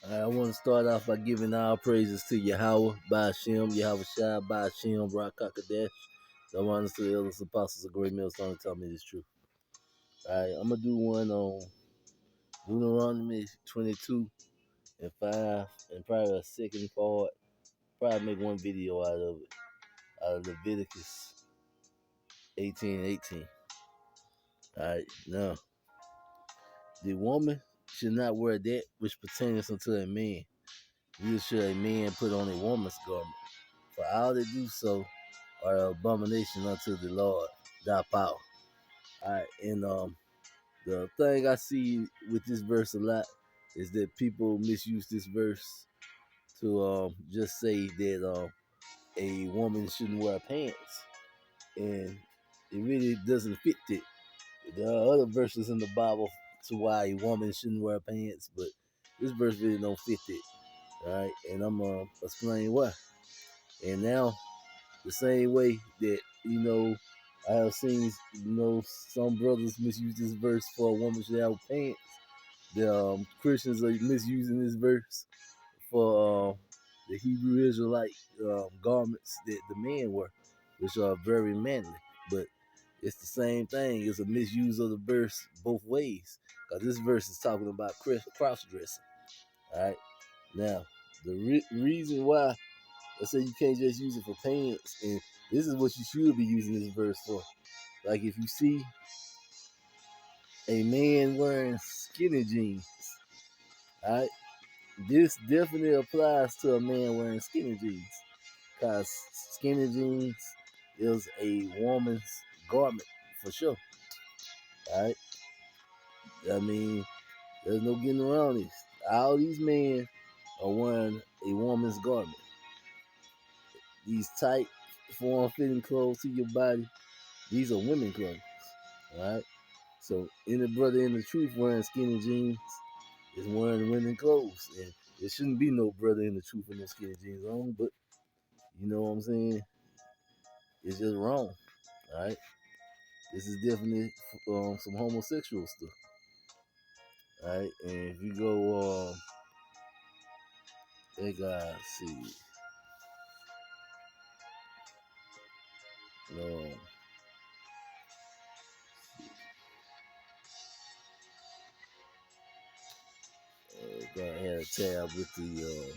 I want to start off by giving all praises to Yahweh, Ba'Shem, Yahweh Shai, Ba'Shem, Rakakadesh. The ones to the elders, apostles, of great millstone to tell me this truth. Alright, I'm going to do one on Deuteronomy 22 and 5, and probably a second part. Probably make one video out of it, out of Leviticus 18:18. Alright, now, the woman should not wear that which pertains unto a man. Neither should a man put on a woman's garment. For all that do so are an abomination unto the Lord, thy power. Alright, and the thing I see with this verse a lot is that people misuse this verse to just say that a woman shouldn't wear pants, and it really doesn't fit that. There are other verses in the Bible to why a woman shouldn't wear pants, but this verse really don't fit it. Alright, and I'm gonna explain why. And now, the same way that, I have seen, some brothers misuse this verse for a woman should have pants. The Christians are misusing this verse for the Hebrew Israelite garments that the men wear, which are very manly. But it's the same thing. It's a misuse of the verse both ways. Because this verse is talking about cross-dressing. All right? Now, the reason why I say you can't just use it for pants, and this is what you should be using this verse for. Like if you see a man wearing skinny jeans, alright, this definitely applies to a man wearing skinny jeans. Because skinny jeans is a woman's garment for sure. Alright? I mean, there's no getting around this. All these men are wearing a woman's garment. These tight, form-fitting clothes to your body, these are women clothes. Alright? So any brother in the truth wearing skinny jeans is wearing women clothes. And there shouldn't be no brother in the truth with no skinny jeans on, but you know what I'm saying? It's just wrong. Alright? This is definitely some homosexual stuff. Alright, and if you go they got see. Go ahead, tab with the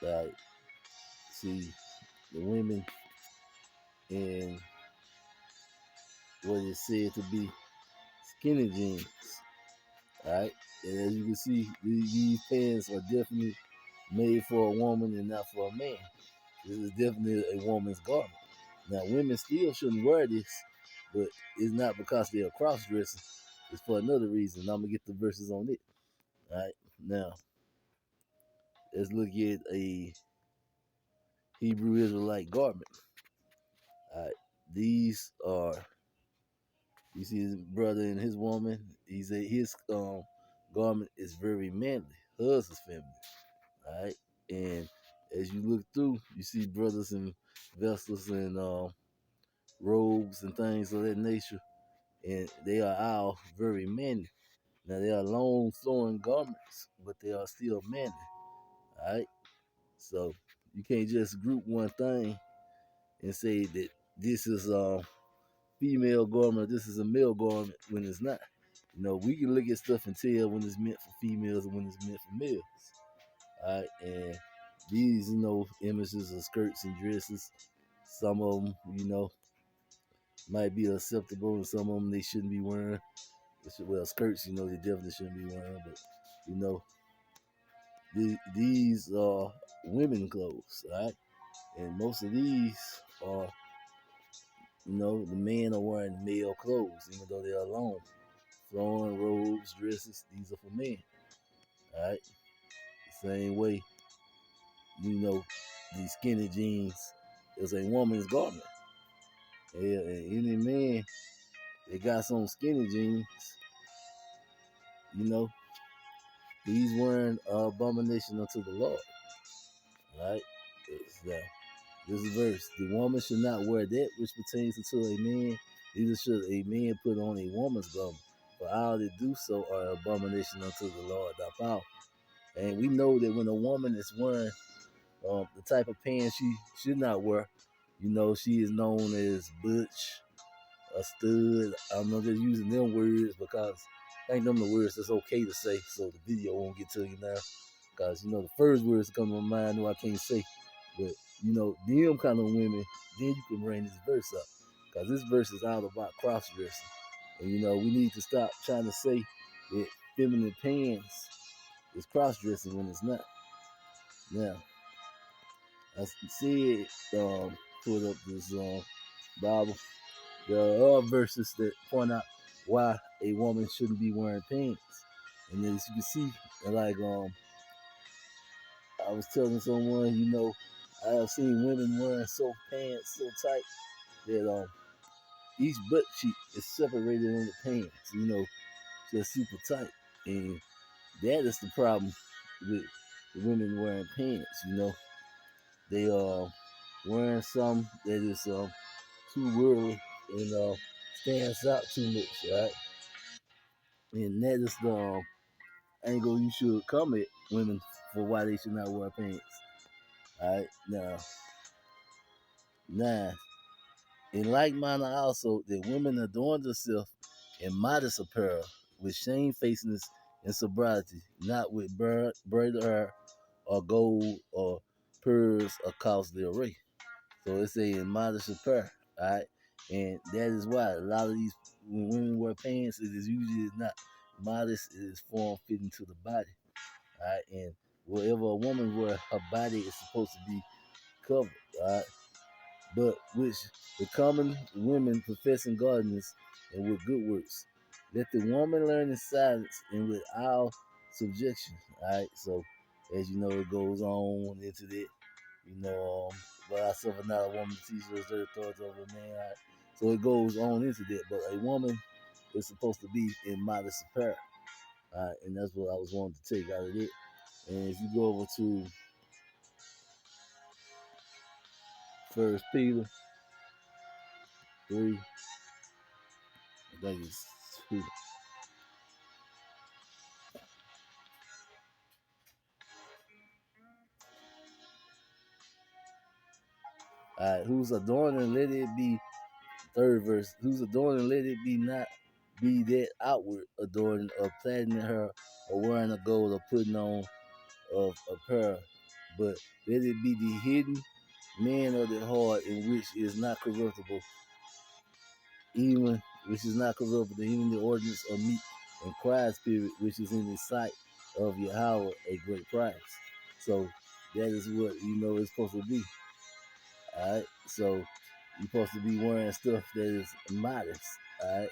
like, see the women in what is said to be skinny jeans. Alright, and as you can see, these pants are definitely made for a woman and not for a man. This is definitely a woman's garment. Now, women still shouldn't wear this, but it's not because they're cross-dressing. It's for another reason. I'm gonna get the verses on it. Alright, now let's look at a Hebrew Israelite garment. Alright, these are, you see his brother and his woman. His garment is very manly. Hers is feminine. Alright, and as you look through, you see brothers in vestals and robes and things of that nature, and they are all very manly. Now they are long flowing garments, but they are still manly. Alright, so you can't just group one thing and say that this is a female garment, this is a male garment when it's not. We can look at stuff and tell when it's meant for females and when it's meant for males. Alright, and these, images of skirts and dresses, some of them, might be acceptable, and some of them they shouldn't be wearing. Well, skirts, they definitely shouldn't be wearing, but, these are women clothes, right? And most of these are, the men are wearing male clothes, even though they are long. Flowing robes, dresses, these are for men, all right? The same way, these skinny jeans is a woman's garment. Yeah, and any man that got some skinny jeans, he's wearing abomination unto the Lord. Alright? This verse. The woman should not wear that which pertains unto a man, neither should a man put on a woman's garment. For all that do so are abomination unto the Lord thy power. And we know that when a woman is wearing the type of pants she should not wear, she is known as butch, a stud. I'm not just using them words because I think them the words that's okay to say, so the video won't get to you now. Because the first words that come to my mind, I can't say, but them kind of women, then you can bring this verse up, because this verse is all about cross dressing, and we need to stop trying to say that feminine pants is cross dressing when it's not. Now, I said, put up this Bible. There are verses that point out why a woman shouldn't be wearing pants, and as you can see, like I was telling someone, I have seen women wearing so pants so tight that each butt cheek is separated in the pants, just super tight, and that is the problem with the women wearing pants. They are wearing something that is too whirly and stands out too much, right? And that is the angle you should come at women for why they should not wear pants. All right, now, in like manner also that women adorn themselves in modest apparel, with shamefacedness and sobriety, not with braided hair or gold or pearls or costly array. So it's a modest apparel, all right? And that is why a lot of these, when women wear pants, it is usually not modest, it is form fitting to the body, all right? And wherever a woman wear, her body is supposed to be covered, all right? But which the common women professing godliness and with good works. Let the woman learn in silence and with all subjection. All right, so as you know, it goes on into that. But I suffer not a woman to teach us their authority over a man. All right? So it goes on into that. But a woman is supposed to be in modest apparel. All right, and that's what I was wanting to take out of it. And if you go over to First Peter 3, I think it's 2. All right, who's adorning, let it be, third verse, who's adorning, let it be not be that outward adorning of plaiting her or wearing a gold or putting on of apparel, but let it be the hidden man of the heart, in which is not corruptible, even which is not corruptible, even the ordinance of meat and quiet spirit, which is in the sight of Yahweh a great price. So that is what it's supposed to be. All right, so you're supposed to be wearing stuff that is modest. All right,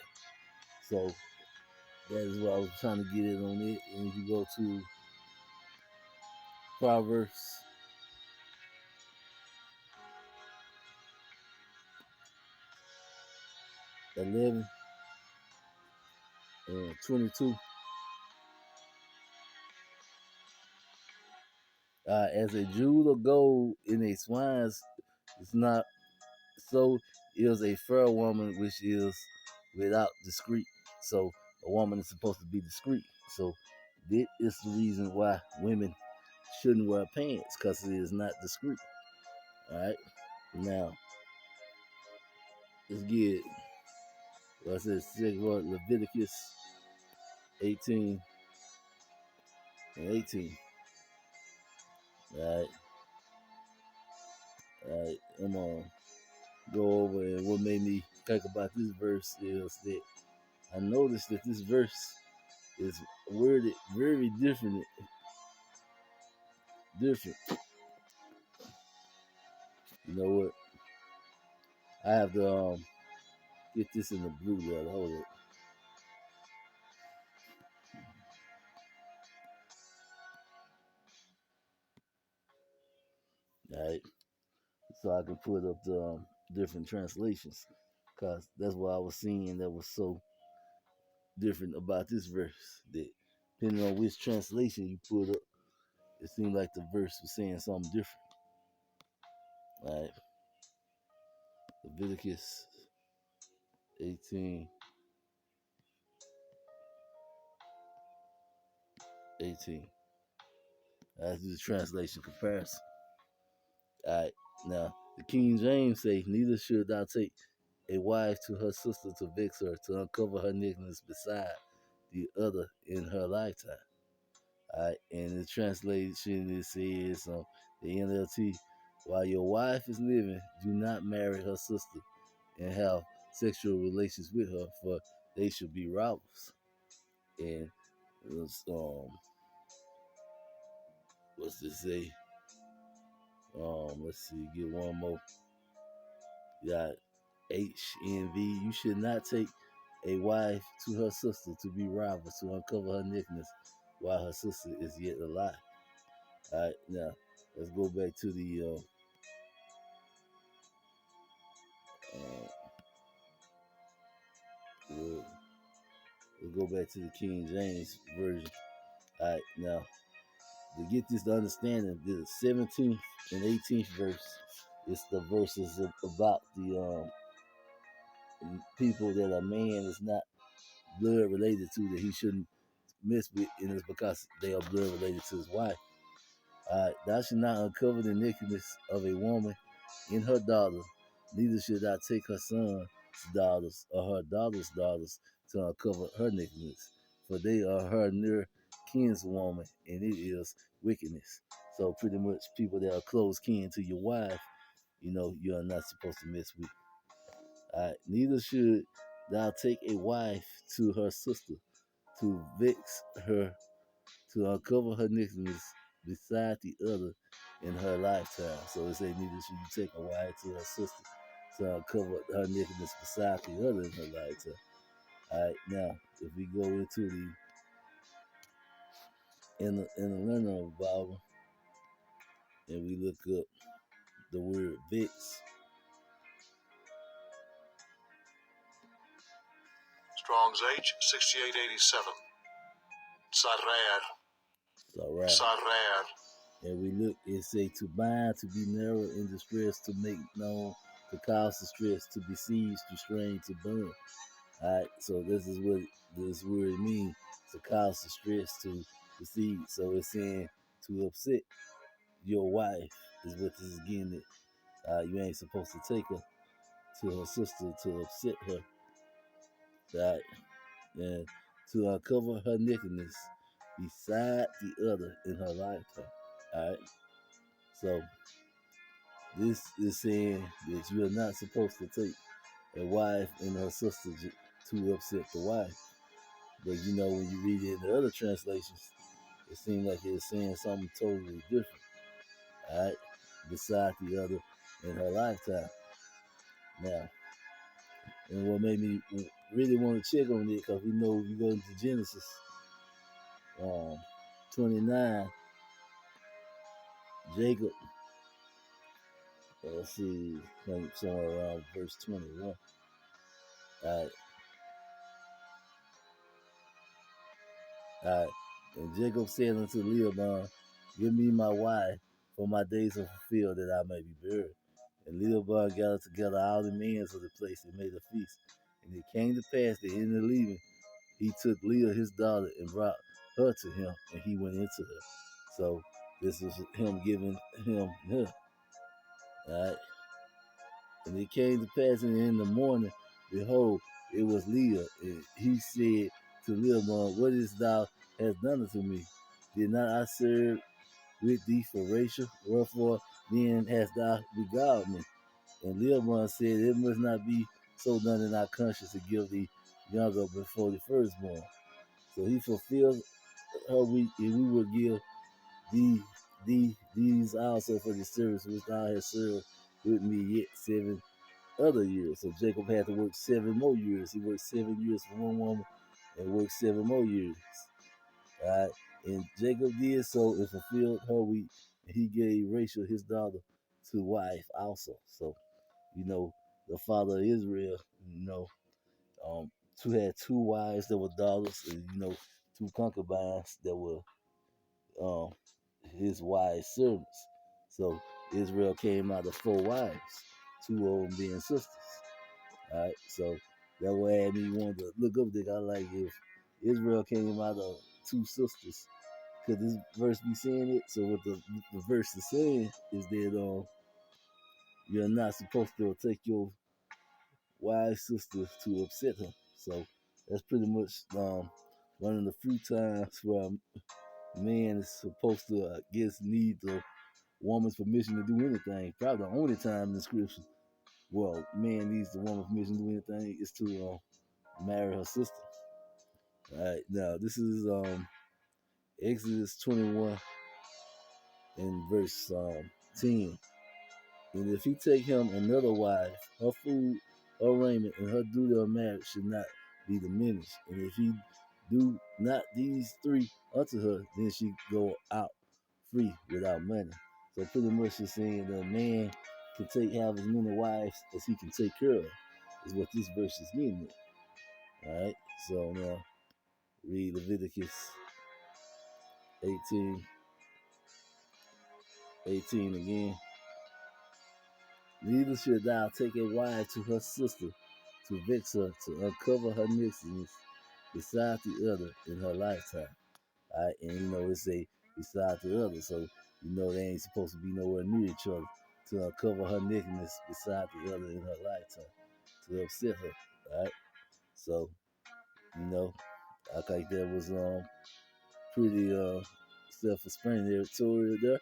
so that is what I was trying to get it on it. And if you go to Proverbs 11 and 22, as a jewel of gold in a swine's is not, so is a fair woman which is without discreet. So a woman is supposed to be discreet. So that is the reason why women shouldn't wear pants, because it is not discreet. All right. Now let's get what's this? Leviticus 18 and 18. All right. All right. I'm gonna go over, and what made me think about this verse is that I noticed that this verse is worded very different. Different. You know what? I have to get this in the blue letter. Hold it. All right. So I can put up the different translations, because that's what I was seeing that was so different about this verse. That depending on which translation you put up, it seemed like the verse was saying something different. All right. Leviticus 18 18. Let's do the translation comparison. All right. Now, the King James say, neither should thou take a wife to her sister to vex her, to uncover her nakedness beside the other in her lifetime. All right. And the translation it says, the NLT, while your wife is living, do not marry her sister and have sexual relations with her, for they should be robbers. And what's this say? Let's see, get one more. You got HNV. You should not take a wife to her sister to be robbers, to uncover her nakedness while her sister is yet alive. All right, now let's go back to the let's go back to the King James version. All right, now to get this to understanding, the 17th and 18th verse is the verses about the people that a man is not blood related to, that he shouldn't mess with, and it's because they are blood related to his wife. Thou should not uncover the nakedness of a woman in her daughter, neither should thou take her son's daughters or her daughter's daughters to uncover her nakedness, for they are her near kinswoman, and it is wickedness. So pretty much people that are close kin to your wife, you are not supposed to mess with. Neither should thou take a wife to her sister to vex her, to uncover her nakedness beside the other in her lifetime. So it say, neither should you take a wife to her sister to uncover her nakedness beside the other in her lifetime. All right, now if we go into the Learner Bible and we look up the word vex. Strong's H 6887. Sarer. Sarar. And we look, it say to bind, to be narrow in distress, to make known, to cause distress, to besiege, to strain, to burn. All right, so this is what this word means, to cause distress, to besiege. So it's saying to upset your wife is what this is getting at. You ain't supposed to take her to her sister to upset her. Right? And to uncover her nakedness beside the other in her lifetime. All right. So this is saying that you are not supposed to take a wife and her sister to upset the wife. But when you read it in the other translations, it seems like it's saying something totally different. All right. Beside the other in her lifetime. Now, and what made me really want to check on it, because we know if you go into Genesis 29, Jacob, let's see, somewhere around verse 21. All right. And Jacob said unto Laban, give me my wife, for my days are fulfilled, that I may be buried. And Laban gathered together all the men of the place and made a feast. And it came to pass that in the leaving, he took Leah his daughter and brought her to him, and he went into her. So this was him giving him her. All right. And it came to pass in the morning, behold, it was Leah. And he said to Laban, what is thou hast done unto me? Did not I serve with thee for Rachel? Wherefore then hast thou beguiled me? And Laban said, it must not be so done in our conscience to give thee younger before the firstborn. So he fulfilled her week, and we will give these also for the service which thou hast served with me yet 7 other years. So Jacob had to work 7 more years. He worked 7 years for one woman and worked 7 more years. All right. And Jacob did so and fulfilled her week. And he gave Rachel his daughter to wife also. So, the father of Israel, had 2 wives that were daughters, and 2 concubines that were his wife's servants. So Israel came out of 4 wives, 2 of them being sisters. All right, so that what had me want to look up there. I like if Israel came out of 2 sisters, could this verse be saying it? So what the verse is saying is that you're not supposed to take your wife's sister to upset her. So that's pretty much one of the few times where a man is supposed to, I guess, need the woman's permission to do anything. Probably the only time in the scripture, well, man needs the woman's permission to do anything is to marry her sister. All right, now this is Exodus 21 and verse 10. And if he take him another wife, her food, her raiment, and her duty of marriage should not be diminished. And if he do not these three unto her, then she go out free without money. So pretty much it's saying that a man can have as many wives as he can take care of, is what this verse is getting at. All right. So now read Leviticus 18 again. Neither should thou take a wife to her sister to vex her, to uncover her nakedness beside the other in her lifetime. All right, and it's a beside the other, so they ain't supposed to be nowhere near each other to uncover her nakedness beside the other in her lifetime to upset her. All right, so I think that was pretty self-explanatory there,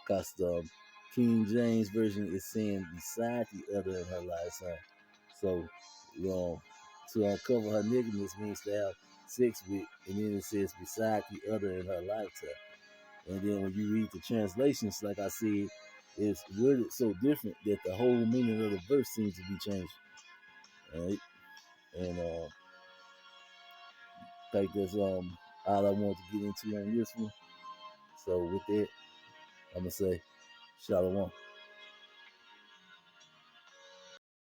cause the King James version is saying beside the other in her lifetime. So, to uncover her nakedness means to have sex with, and then it says beside the other in her lifetime. And then when you read the translations, like I said, it's worded so different that the whole meaning of the verse seems to be changed. All right, and I think that's all I want to get into on this one. So with that, I'm gonna say Shalom.